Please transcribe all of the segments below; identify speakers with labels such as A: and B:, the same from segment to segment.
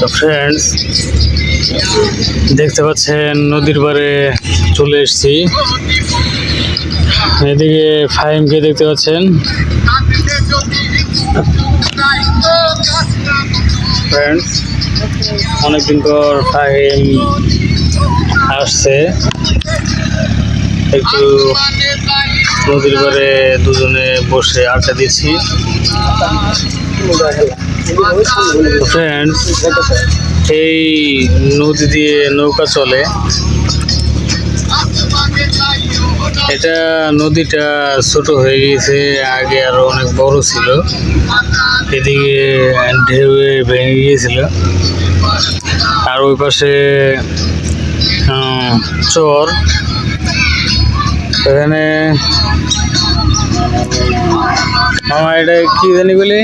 A: তো ফ্রেন্ডস, দেখতে পাচ্ছেন নদীর পাড়ে চলে এসেছি। এদিকে ফাহিমকে দেখতে পাচ্ছেন। ফ্রেন্ডস, অনেকদিন পর ফাহিম আসছে। একটু নদীর পাড়ে দুজনে বসে আড্ডা দিচ্ছি। ফ্রেন্ডস, এই নদী দিয়ে নৌকা চলে। এটা নদীটা ছোট হয়ে গেছে, আগে আরো অনেক বড় ছিল। এদিকে ঢেউ ভেঙে গিয়েছিল, আর ওই পাশে চর। এখানে আমার এটা কি জানি বলি,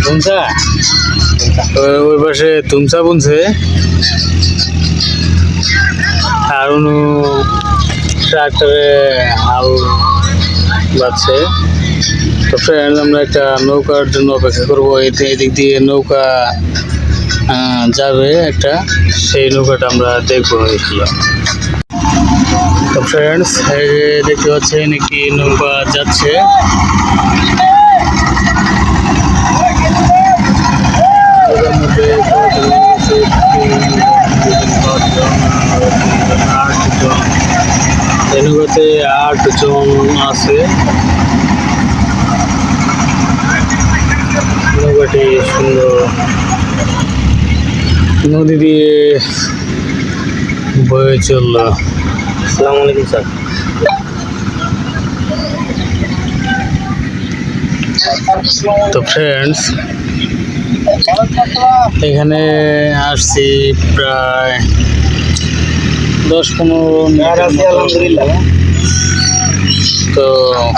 A: তুমসা। ওই পাশে তুমসা বুনছে, আর উনি ট্রাক্টরে হাল বাজছে। তো ফ্রেন্ড, আমরা একটা নৌকার জন্য অপেক্ষা করবো। এদিক দিয়ে নৌকা যাবে একটা, সেই নৌকাটা আমরা দেখবো। তো ফ্রেন্ডস, দেখতে পাচ্ছেন একটি নৌকা যাচ্ছে। এই নৌকাতে 8 জন আছে। নৌকাটি সুন্দর নদী দিয়ে বয়ে চলল। আসসালামু আলাইকুম স্যার। তো ফ্রেন্ডস, এখানে আসছি প্রায় 10-15 মিনিট। তো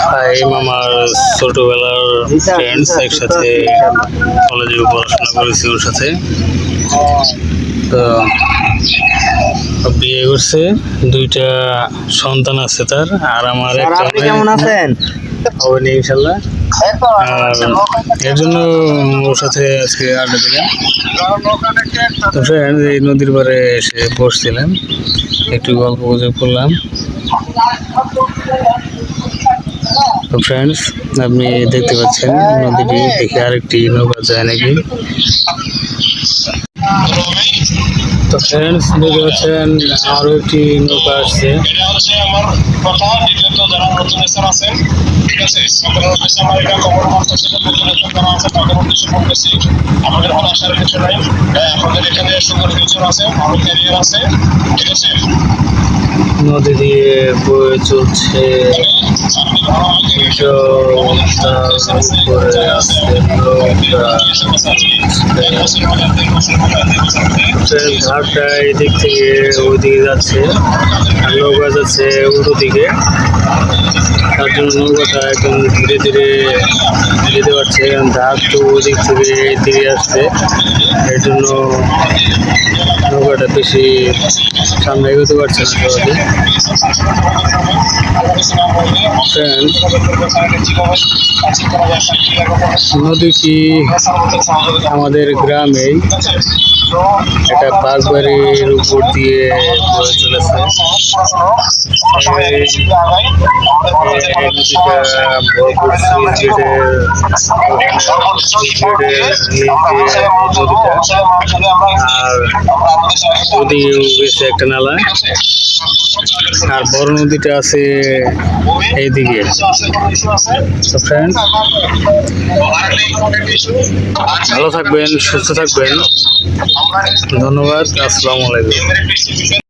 A: ফাহিম আমার ছোটবেলার ফ্রেন্ডস, একসাথে কলেজে পড়াশোনা করেছি ওর সাথে। তো বিয়ে করছে, 2টা সন্তান আছে তার, আর আমার একটা।
B: কেমন আছেন?
A: হবে না ইনশাল্লাহ। আর এর জন্য ওর সাথে আজকে আড্ডা দিলাম। তো ফ্রেন্ড, এই নদীর পাড়ে এসে বসছিলাম, একটু গল্প গুজব করলাম। তো ফ্রেন্ডস, আপনি দেখতে পাচ্ছেন নদীটি, দেখে আরেকটি নৌকা যায় নাকি। তো ফ্রেন্ডস, দেখতে পাচ্ছেন আরো একটি নৌকা আসছে। আমাদের কোনো আসার কিছু নাই, আমাদের এখানে সুন্দর ফিউচার আছে, ভালো ক্যারিয়ার আছে, ঠিক আছে। নদী দিয়ে বয়ে চলছে, উপরে আছে ঘাটটা এদিক থেকে ওইদিকে যাচ্ছে, আর নৌকা যাচ্ছে উল্টো দিকে। তার জন্য নৌকাটা একদম ধীরে ধীরে যেতে পারছে, ধাপ তো ওদিক থেকে এদিকে আসছে। এর জন্য নৌকাটা বেশি সামনে এগোতে পারছে না সহজে। নদীটি আমাদের গ্রামেই একটা বাগবাড়ির উপর দিয়ে বয়ে চলেছে। আর ওদিকেও গেছে একটা নালা, আর বড় নদীটা আছে এইদিকে। তো ফ্রেন্ড, ভালো থাকবেন, সুস্থ থাকবেন। ধন্যবাদ। আসসালামু আলাইকুম।